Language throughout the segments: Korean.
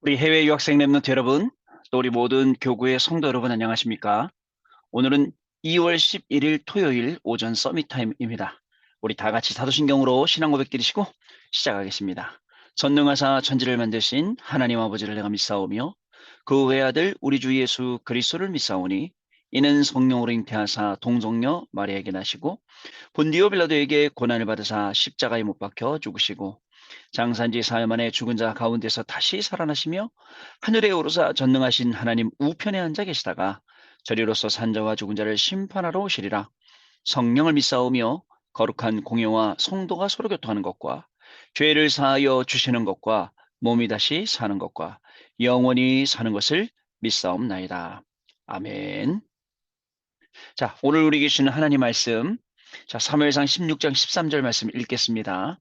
우리 해외 유학생 랩런트 여러분, 또 우리 모든 교구의 성도 여러분 안녕하십니까? 오늘은 2월 11일 토요일 오전 서밋 타임입니다. 우리 다 같이 사도신경으로 신앙 고백 드리시고 시작하겠습니다. 전능하사 천지를 만드신 하나님 아버지를 내가 믿사오며 그 외아들 우리 주 예수 그리스도를 믿사오니 이는 성령으로 잉태하사 동정녀 마리아에게 나시고 본디오 빌라도에게 고난을 받으사 십자가에 못 박혀 죽으시고 장산지 사흘 만에 죽은 자 가운데서 다시 살아나시며 하늘에 오르사 전능하신 하나님 우편에 앉아 계시다가 저리로서 산자와 죽은 자를 심판하러 오시리라. 성령을 믿사오며 거룩한 공예와 성도가 서로 교통하는 것과 죄를 사하여 주시는 것과 몸이 다시 사는 것과 영원히 사는 것을 믿사옵나이다. 아멘. 자, 오늘 우리에게 주시는 하나님 말씀, 자, 사무엘상 16장 13절 말씀 읽겠습니다.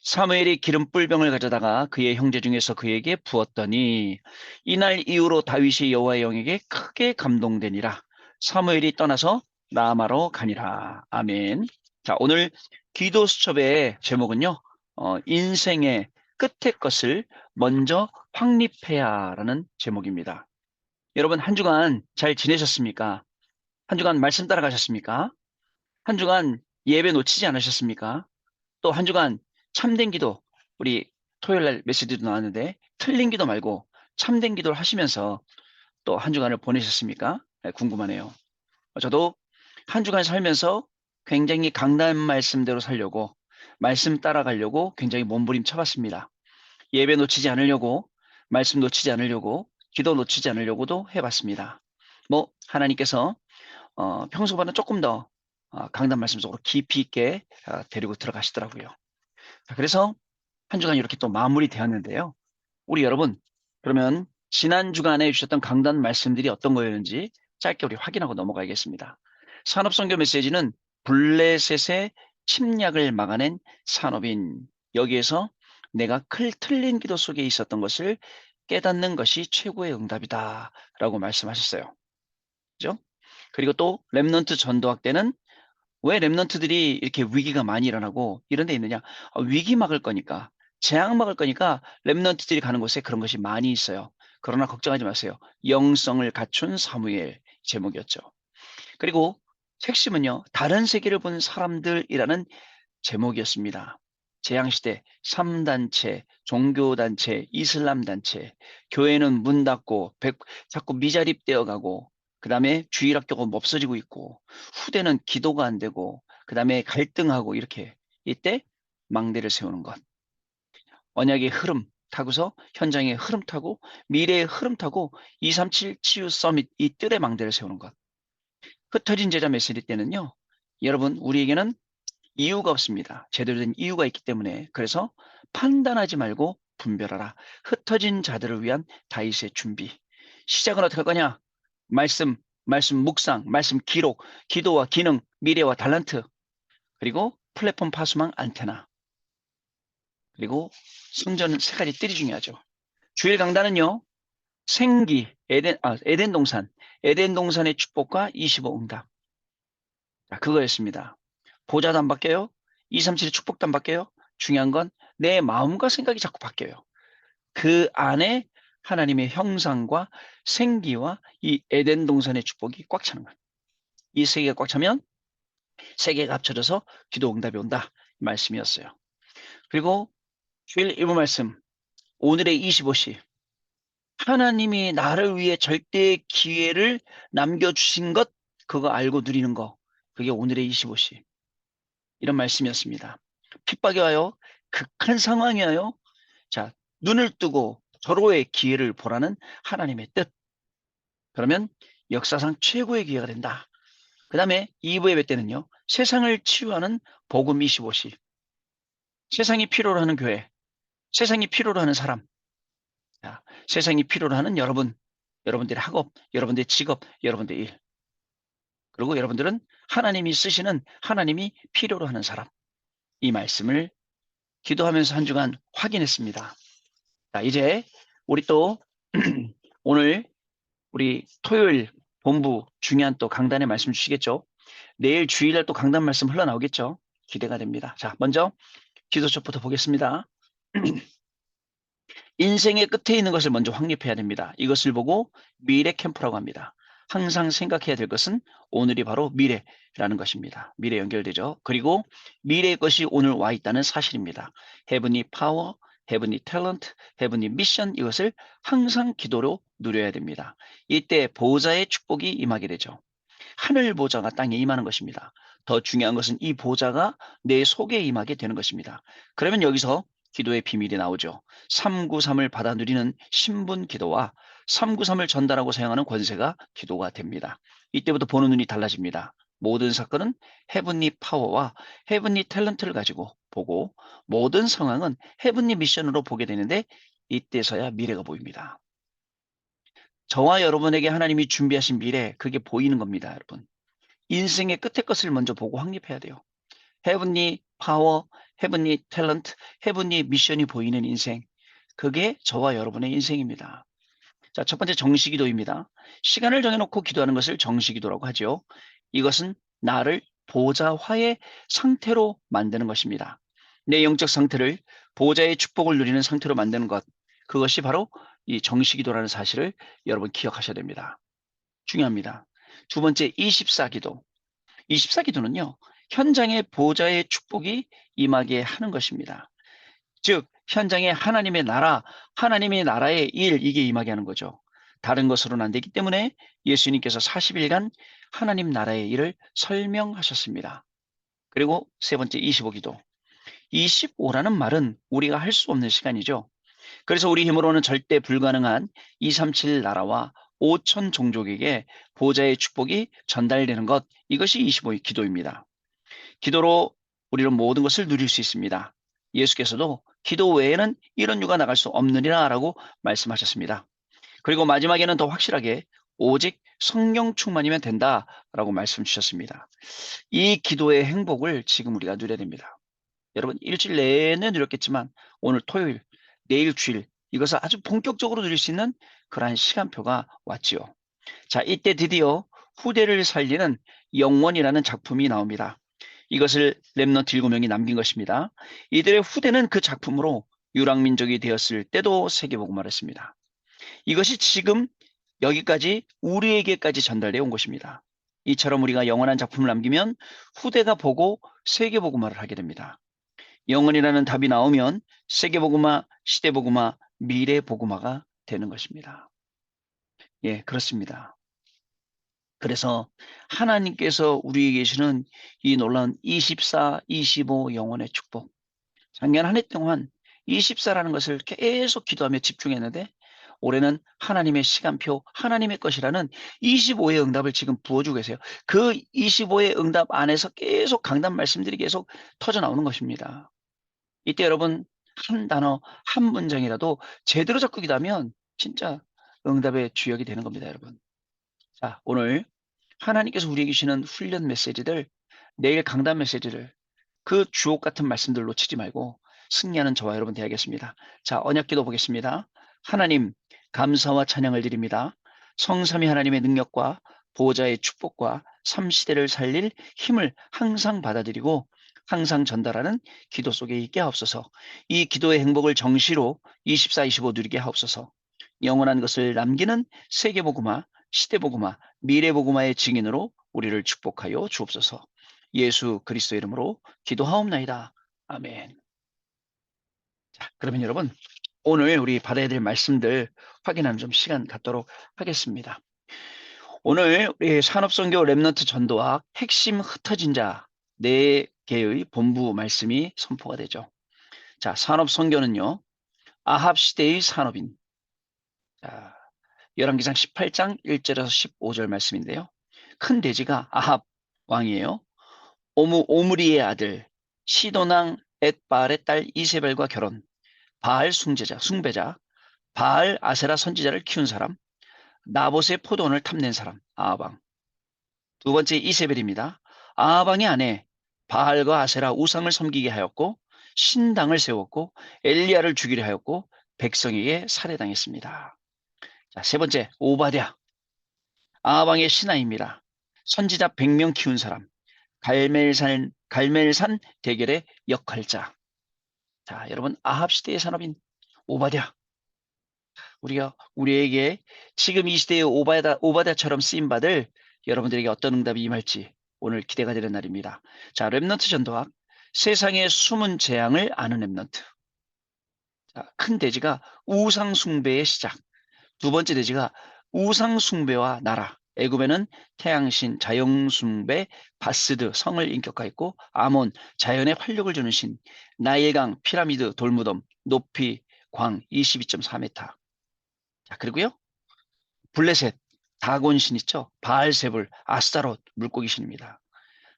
사무엘이 기름 뿔병을 가져다가 그의 형제 중에서 그에게 부었더니 이날 이후로 다윗이 여호와의 영에게 크게 감동되니라. 사무엘이 떠나서 라마로 가니라. 아멘. 자, 오늘 기도 수첩의 제목은요. 인생의 끝의 것을 먼저 확립해야라는 제목입니다. 여러분 한 주간 잘 지내셨습니까? 한 주간 말씀 따라가셨습니까? 한 주간 예배 놓치지 않으셨습니까? 또 한 주간 참된 기도, 우리 토요일 날 메시지도 나왔는데 틀린 기도 말고 참된 기도를 하시면서 또 한 주간을 보내셨습니까? 네, 궁금하네요. 저도 한 주간 살면서 굉장히 강단 말씀대로 살려고 말씀 따라가려고 굉장히 몸부림 쳐봤습니다. 예배 놓치지 않으려고 말씀 놓치지 않으려고 기도 놓치지 않으려고도 해봤습니다. 뭐 하나님께서 평소보다는 조금 더 강단 말씀 속으로 깊이 있게 데리고 들어가시더라고요. 그래서 한 주간 이렇게 또 마무리되었는데요. 우리 여러분, 그러면 지난 주간에 주셨던 강단 말씀들이 어떤 거였는지 짧게 우리 확인하고 넘어가겠습니다. 산업선교 메시지는 블레셋의 침략을 막아낸 산업인, 여기에서 내가 틀린 기도 속에 있었던 것을 깨닫는 것이 최고의 응답이다 라고 말씀하셨어요. 그죠? 그리고 또 렘넌트 전도학 때는 왜 렘넌트들이 이렇게 위기가 많이 일어나고 이런 데 있느냐? 위기 막을 거니까, 재앙 막을 거니까 렘넌트들이 가는 곳에 그런 것이 많이 있어요. 그러나 걱정하지 마세요. 영성을 갖춘 사무엘 제목이었죠. 그리고 핵심은요. 다른 세계를 본 사람들이라는 제목이었습니다. 재앙시대 3단체, 종교단체, 이슬람단체, 교회는 문 닫고 자꾸 미자립되어 가고 그 다음에 주일학교가 없어지고 있고 후대는 기도가 안 되고 그 다음에 갈등하고 이렇게 이때 망대를 세우는 것. 언약의 흐름 타고서 현장의 흐름 타고 미래의 흐름 타고 237 치유 서밋 이 뜰의 망대를 세우는 것. 흩어진 제자 메시지 때는요. 여러분 우리에게는 이유가 없습니다. 제대로 된 이유가 있기 때문에. 그래서 판단하지 말고 분별하라. 흩어진 자들을 위한 다윗의 준비. 시작은 어떻게 할 거냐? 말씀 묵상, 말씀 기록, 기도와 기능, 미래와 달란트, 그리고 플랫폼 파수망 안테나, 그리고 성전 세 가지 뜰이 중요하죠. 주일 강단은요. 생기, 에덴 동산, 에덴 동산의 축복과 25 응답. 자, 그거였습니다. 보좌도 안 바뀌어요. 237의 축복도 안 바뀌어요. 중요한 건 내 마음과 생각이 자꾸 바뀌어요. 그 안에 하나님의 형상과 생기와 이 에덴 동산의 축복이 꽉 차는 거예요. 이 세 개가 꽉 차면 세 개가 합쳐져서 기도 응답이 온다. 이 말씀이었어요. 그리고 주일 일부 말씀 오늘의 25시 하나님이 나를 위해 절대 기회를 남겨주신 것 그거 알고 누리는 거 그게 오늘의 25시 이런 말씀이었습니다. 핍박이 와요. 극한 상황이 와요. 자, 눈을 뜨고 서로의 기회를 보라는 하나님의 뜻. 그러면 역사상 최고의 기회가 된다. 그 다음에 2부 예배 때는요. 세상을 치유하는 복음 25시. 세상이 필요로 하는 교회. 세상이 필요로 하는 사람. 자, 세상이 필요로 하는 여러분. 여러분들의 학업, 여러분들의 직업, 여러분들의 일. 그리고 여러분들은 하나님이 쓰시는 하나님이 필요로 하는 사람. 이 말씀을 기도하면서 한 주간 확인했습니다. 자, 이제 우리 또 오늘 우리 토요일 본부 중요한 또 강단의 말씀 주시겠죠? 내일 주일날 또 강단 말씀 흘러나오겠죠? 기대가 됩니다. 자, 먼저 기도첩부터 보겠습니다. 인생의 끝에 있는 것을 먼저 확립해야 됩니다. 이것을 보고 미래 캠프라고 합니다. 항상 생각해야 될 것은 오늘이 바로 미래라는 것입니다. 미래 연결되죠. 그리고 미래의 것이 오늘 와 있다는 사실입니다. Heavenly power, Heavenly talent, Heavenly mission, 이것을 항상 기도로 누려야 됩니다. 이때 보좌의 축복이 임하게 되죠. 하늘 보좌가 땅에 임하는 것입니다. 더 중요한 것은 이 보좌가 내 속에 임하게 되는 것입니다. 그러면 여기서 기도의 비밀이 나오죠. 393을 받아 누리는 신분 기도와 393을 전달하고 사용하는 권세가 기도가 됩니다. 이때부터 보는 눈이 달라집니다. 모든 사건은 헤븐리 파워와 헤븐리 탤런트를 가지고 보고 모든 상황은 헤븐리 미션으로 보게 되는데 이때서야 미래가 보입니다. 저와 여러분에게 하나님이 준비하신 미래, 그게 보이는 겁니다, 여러분. 인생의 끝의 것을 먼저 보고 확립해야 돼요. 헤븐리 파워, 헤븐리 탤런트, 헤븐리 미션이 보이는 인생. 그게 저와 여러분의 인생입니다. 자, 첫 번째 정시기도입니다. 시간을 정해놓고 기도하는 것을 정시기도라고 하죠. 이것은 나를 보좌화의 상태로 만드는 것입니다. 내 영적 상태를 보좌의 축복을 누리는 상태로 만드는 것. 그것이 바로 이 정시기도라는 사실을 여러분 기억하셔야 됩니다. 중요합니다. 두 번째 24기도. 24기도는요. 현장의 보좌의 축복이 임하게 하는 것입니다. 즉 현장에 하나님의 나라, 하나님의 나라의 일, 이게 임하게 하는 거죠. 다른 것으로는 안 되기 때문에 예수님께서 40일간 하나님 나라의 일을 설명하셨습니다. 그리고 세 번째 25기도. 25라는 말은 우리가 할 수 없는 시간이죠. 그래서 우리 힘으로는 절대 불가능한 237 나라와 5천 종족에게 보좌의 축복이 전달되는 것, 이것이 25의 기도입니다. 기도로 우리는 모든 것을 누릴 수 있습니다. 예수께서도 기도 외에는 이런 유가 나갈 수 없느니라 라고 말씀하셨습니다. 그리고 마지막에는 더 확실하게 오직 성령 충만이면 된다라고 말씀 주셨습니다. 이 기도의 행복을 지금 우리가 누려야 됩니다. 여러분 일주일 내내 누렸겠지만 오늘 토요일, 내일 주일, 이것을 아주 본격적으로 누릴 수 있는 그러한 시간표가 왔지요. 자, 이때 드디어 후대를 살리는 영원이라는 작품이 나옵니다. 이것을 렘넌트 7명이 남긴 것입니다. 이들의 후대는 그 작품으로 유랑민족이 되었을 때도 세계복음을 했습니다. 이것이 지금 여기까지 우리에게까지 전달되어 온 것입니다. 이처럼 우리가 영원한 작품을 남기면 후대가 보고 세계복음화를 하게 됩니다. 영원이라는 답이 나오면 세계복음화, 시대복음화, 미래복음화가 되는 것입니다. 예, 그렇습니다. 그래서 하나님께서 우리에게 계시는 이 놀라운 24, 25 영혼의 축복. 작년 한 해 동안 24라는 것을 계속 기도하며 집중했는데 올해는 하나님의 시간표, 하나님의 것이라는 25의 응답을 지금 부어주고 계세요. 그 25의 응답 안에서 계속 강단 말씀들이 계속 터져 나오는 것입니다. 이때 여러분 한 단어, 한 문장이라도 제대로 잡고 기도하면 진짜 응답의 주역이 되는 겁니다, 여러분. 자, 오늘 하나님께서 우리에게 주시는 훈련 메시지들, 내일 강단 메시지를 그 주옥 같은 말씀들 놓치지 말고 승리하는 저와 여러분 되야겠습니다. 자, 언약기도 보겠습니다. 하나님, 감사와 찬양을 드립니다. 성삼위 하나님의 능력과 보호자의 축복과 3시대를 살릴 힘을 항상 받아들이고 항상 전달하는 기도 속에 있게 하옵소서. 이 기도의 행복을 정시로 24, 25 누리게 하옵소서. 영원한 것을 남기는 세계복음화, 시대복음화, 미래복음화의 증인으로 우리를 축복하여 주옵소서. 예수 그리스도 이름으로 기도하옵나이다. 아멘. 자, 그러면 여러분 오늘 우리 받아야 될 말씀들 확인하는 좀 시간 갖도록 하겠습니다. 오늘 우리 산업선교 렘넌트 전도학 핵심 흩어진 자 4개의 본부 말씀이 선포가 되죠. 자, 산업선교는요. 아합 시대의 산업인. 자, 열왕기상 18장 1절에서 15절 말씀인데요. 큰 돼지가 아합 왕이에요. 오므리의 아들 시도낭 엣바알의 딸 이세벨과 결혼. 바알 숭배자, 바알 아세라 선지자를 키운 사람, 나봇의 포도원을 탐낸 사람, 아하방. 두 번째 이세벨입니다. 아하방의 아내, 바알과 아세라 우상을 섬기게 하였고 신당을 세웠고 엘리야를 죽이려 하였고 백성에게 살해당했습니다. 자, 세 번째 오바댜, 아하방의 신하입니다. 선지자 100명 키운 사람, 갈멜산 대결의 역할자. 자, 여러분 아합 시대의 산업인 오바댜, 우리에게 지금 이 시대의 오바다처럼 쓰임받을 여러분들에게 어떤 응답이 임할지 오늘 기대가 되는 날입니다. 자, 렘넌트 전도학. 세상의 숨은 재앙을 아는 렘넌트. 자, 큰 대지가 우상 숭배의 시작. 두 번째 대지가 우상 숭배와 나라. 애굽에는 태양신, 자연 숭배, 바스드, 성을 인격화했고, 아몬, 자연에 활력을 주는 신, 나일강, 피라미드, 돌무덤, 높이, 광 22.4m. 자, 그리고요, 블레셋, 다곤 신 있죠? 바알세불, 아스타롯, 물고기 신입니다.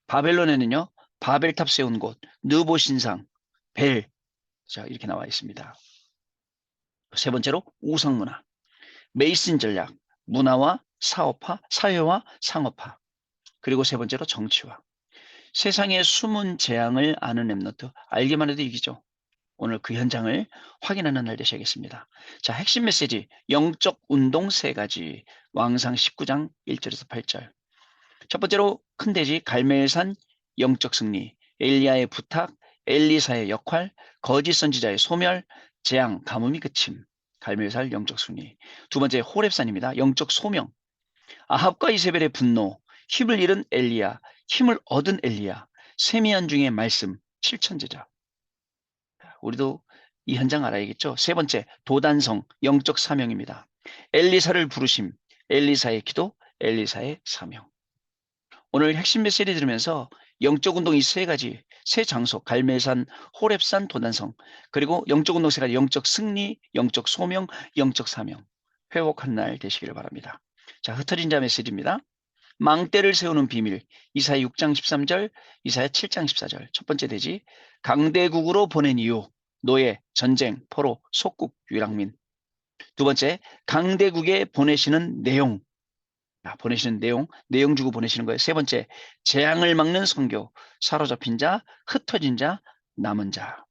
바벨론에는요, 바벨탑 세운 곳, 느보 신상, 벨. 자, 이렇게 나와 있습니다. 세 번째로 우상 문화. 메이슨 전략, 문화와 사업화, 사회와 상업화. 그리고 세 번째로 정치화. 세상의 숨은 재앙을 아는 랩노트, 알기만 해도 이기죠. 오늘 그 현장을 확인하는 날 되셔야겠습니다. 자, 핵심 메시지, 영적 운동 세 가지, 왕상 19장 1절에서 8절. 첫 번째로 큰 대지 갈멜산 영적 승리, 엘리야의 부탁, 엘리사의 역할, 거짓 선지자의 소멸, 재앙, 가뭄이 그침. 갈멜산 영적 승리. 두 번째 호렙산입니다. 영적 소명. 아합과 이세벨의 분노, 힘을 잃은 엘리야, 힘을 얻은 엘리야, 세미한 중의 말씀, 실천제자. 우리도 이 현장 알아야겠죠? 세 번째, 도단성, 영적 사명입니다. 엘리사를 부르심, 엘리사의 기도, 엘리사의 사명. 오늘 핵심 메시지 들으면서 영적 운동 이 세 가지, 세 장소, 갈멜산, 호렙산, 도단성, 그리고 영적 운동 세 가지, 영적 승리, 영적 소명, 영적 사명. 회복한 날 되시기를 바랍니다. 자, 흩어진 자 메시지입니다. 망대를 세우는 비밀. 이사야 6장 13절, 이사야 7장 14절. 첫 번째 대지, 강대국으로 보낸 이유. 노예, 전쟁, 포로, 속국, 유랑민. 두 번째, 강대국에 보내시는 내용. 보내시는 내용 주고 보내시는 거예요. 세 번째, 재앙을 막는 선교. 사로잡힌 자, 흩어진 자, 남은 자.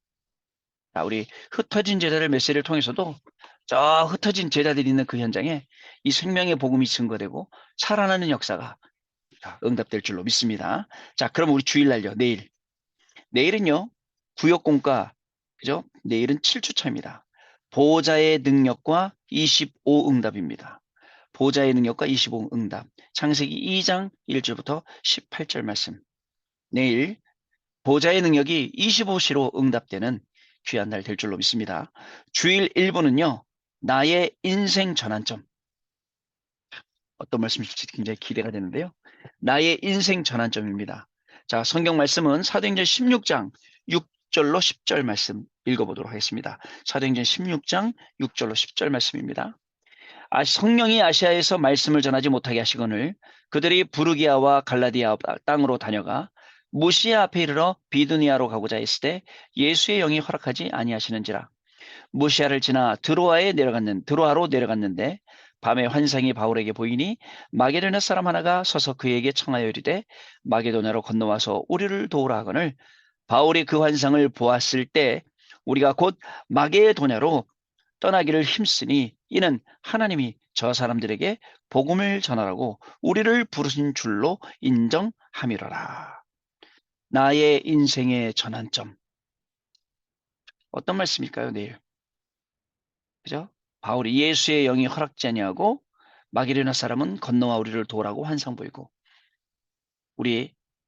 우리 흩어진 제자들 메시지를 통해서도 저 흩어진 제자들이 있는 그 현장에 이 생명의 복음이 증거되고 살아나는 역사가 응답될 줄로 믿습니다. 자, 그럼 우리 주일날요. 내일은요. 구역공과, 그죠? 내일은 7주차입니다. 보호자의 능력과 25 응답입니다. 보호자의 능력과 25 응답. 창세기 2장 1절부터 18절 말씀. 내일 보호자의 능력이 25시로 응답되는 귀한 날 될 줄로 믿습니다. 주일 1부는요. 나의 인생 전환점. 어떤 말씀일지 굉장히 기대가 되는데요. 나의 인생 전환점입니다. 자, 성경 말씀은 사도행전 16장 6절로 10절 말씀 읽어보도록 하겠습니다. 사도행전 16장 6절로 10절 말씀입니다. 성령이 아시아에서 말씀을 전하지 못하게 하시거늘 그들이 부르기아와 갈라디아 땅으로 다녀가 무시아 앞에 이르러 비두니아로 가고자 했을 때 예수의 영이 허락하지 아니하시는지라. 무시아를 지나 드로아로 내려갔는데 밤에 환상이 바울에게 보이니 마게도냐 사람 하나가 서서 그에게 청하여 이르되 마게도냐로 건너와서 우리를 도우라 하거늘 바울이 그 환상을 보았을 때 우리가 곧 마게도냐로 떠나기를 힘쓰니 이는 하나님이 저 사람들에게 복음을 전하라고 우리를 부르신 줄로 인정함이로라. 나의 인생의 전환점. 어떤 말씀일까요? 내일. 그죠? 바울이 예수의 영이 허락지 아니하고 마게도냐 사람은 건너와 우리를 도우라고 환상 보이고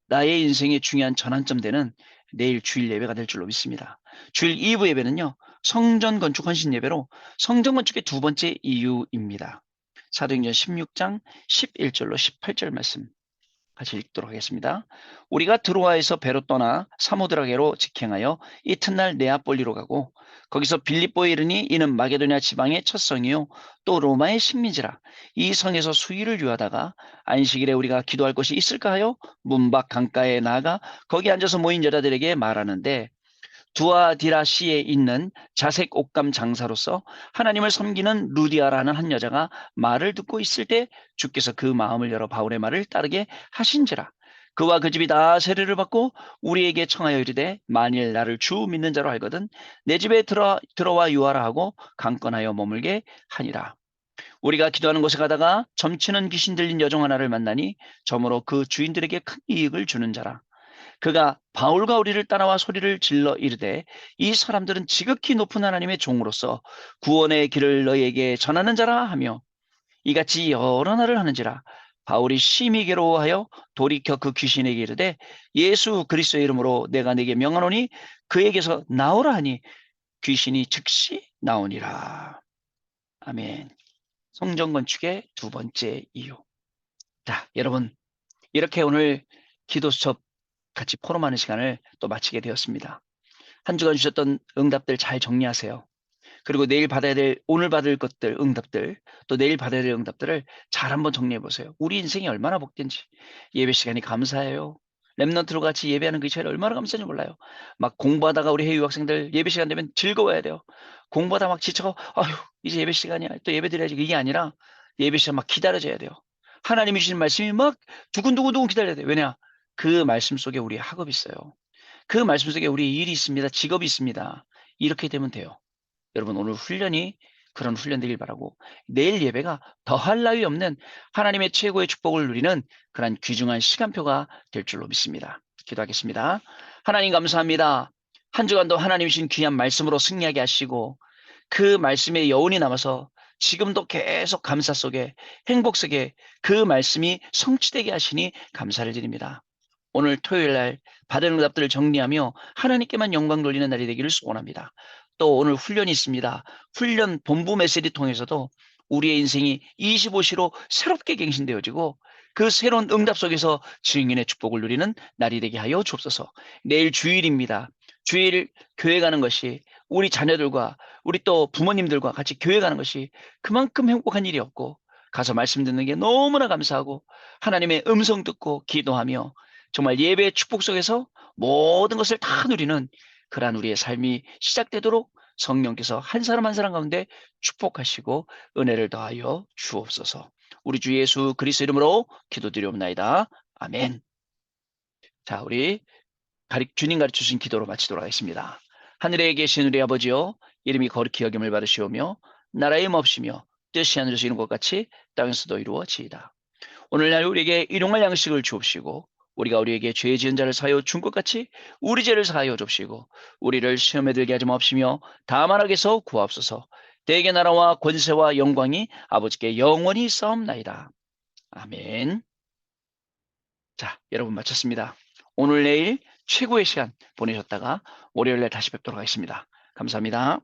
나의 인생의 중요한 전환점 되는 내일 주일 예배가 될 줄로 믿습니다. 주일 2부 예배는요. 성전 건축 헌신 예배로 성전 건축의 두 번째 이유입니다. 사도행전 16장 11절로 18절 말씀 같이 읽도록 하겠습니다. 우리가 드로아에서 배로 떠나 사모드라게로 직행하여 이튿날 네아폴리로 가고 거기서 빌립보에 이르니 이는 마게도냐 지방의 첫 성이요 또 로마의 식민지라. 이 성에서 수일을 유하다가 안식일에 우리가 기도할 곳이 있을까 하여 문밖 강가에 나아가 거기 앉아서 모인 여자들에게 말하는데 두아디라시에 있는 자색 옷감 장사로서 하나님을 섬기는 루디아라는 한 여자가 말을 듣고 있을 때 주께서 그 마음을 열어 바울의 말을 따르게 하신지라. 그와 그 집이 다 세례를 받고 우리에게 청하여 이르되 만일 나를 주 믿는 자로 알거든 내 집에 들어와 유하라 하고 강권하여 머물게 하니라. 우리가 기도하는 곳에 가다가 점치는 귀신 들린 여종 하나를 만나니 저므로 그 주인들에게 큰 이익을 주는 자라. 그가 바울과 우리를 따라와 소리를 질러 이르되 이 사람들은 지극히 높은 하나님의 종으로서 구원의 길을 너희에게 전하는 자라 하며 이같이 여러 날을 하는지라. 바울이 심히 괴로워하여 돌이켜 그 귀신에게 이르되 예수 그리스도의 이름으로 내가 네게 명하노니 그에게서 나오라 하니 귀신이 즉시 나오니라. 아멘. 성전 건축의 두 번째 이유. 자, 여러분, 이렇게 오늘 기도 수첩 같이 포럼하는 시간을 또 마치게 되었습니다. 한 주간 주셨던 응답들 잘 정리하세요. 그리고 내일 받아야 될, 오늘 받을 것들, 응답들, 또 내일 받아야 될 응답들을 잘 한번 정리해 보세요. 우리 인생이 얼마나 복된지. 예배 시간이 감사해요. 랩넌트로 같이 예배하는 그 시간이 얼마나 감사한지 몰라요. 막 공부하다가 우리 해외 유학생들 예배 시간 되면 즐거워야 돼요. 공부하다 막 지쳐가, 아휴, 이제 예배 시간이야. 또 예배 드려야지. 이게 아니라 예배 시간 막 기다려줘야 돼요. 하나님이 주신 말씀이 막 두근두근두근 기다려야 돼요. 왜냐? 그 말씀 속에 우리의 학업이 있어요. 그 말씀 속에 우리 일이 있습니다. 직업이 있습니다. 이렇게 되면 돼요. 여러분 오늘 훈련이 그런 훈련 되길 바라고 내일 예배가 더할 나위 없는 하나님의 최고의 축복을 누리는 그런 귀중한 시간표가 될 줄로 믿습니다. 기도하겠습니다. 하나님 감사합니다. 한 주간도 하나님 신 귀한 말씀으로 승리하게 하시고 그 말씀에 여운이 남아서 지금도 계속 감사 속에 행복 속에 그 말씀이 성취되게 하시니 감사를 드립니다. 오늘 토요일 날 받은 응답들을 정리하며 하나님께만 영광 돌리는 날이 되기를 소원합니다. 또 오늘 훈련이 있습니다. 훈련 본부 메시지 통해서도 우리의 인생이 25시로 새롭게 갱신되어지고 그 새로운 응답 속에서 증인의 축복을 누리는 날이 되게 하여 주옵소서. 내일 주일입니다. 주일 교회 가는 것이 우리 자녀들과 우리 또 부모님들과 같이 교회 가는 것이 그만큼 행복한 일이었고 가서 말씀 듣는 게 너무나 감사하고 하나님의 음성 듣고 기도하며 정말 예배의 축복 속에서 모든 것을 다 누리는 그러한 우리의 삶이 시작되도록 성령께서 한 사람 한 사람 가운데 축복하시고 은혜를 더하여 주옵소서. 우리 주 예수 그리스도 이름으로 기도드리옵나이다. 아멘. 자, 우리 주님 가르쳐 주신 기도로 마치도록 하겠습니다. 하늘에 계신 우리 아버지여, 이름이 거룩히 여김을 받으시오며 나라의 몹시며 뜻이 하늘에서 이룬 것 같이 땅에서도 이루어지이다. 오늘날 우리에게 일용할 양식을 주옵시고 우리가 우리에게 죄 지은 자를 사하여 준 것 같이 우리 죄를 사하여 줍시고 우리를 시험에 들게 하지 마옵시며 다만 악에서 구하옵소서. 대개 나라와 권세와 영광이 아버지께 영원히 싸움나이다. 아멘. 자, 여러분 마쳤습니다. 오늘 내일 최고의 시간 보내셨다가 월요일날 다시 뵙도록 하겠습니다. 감사합니다.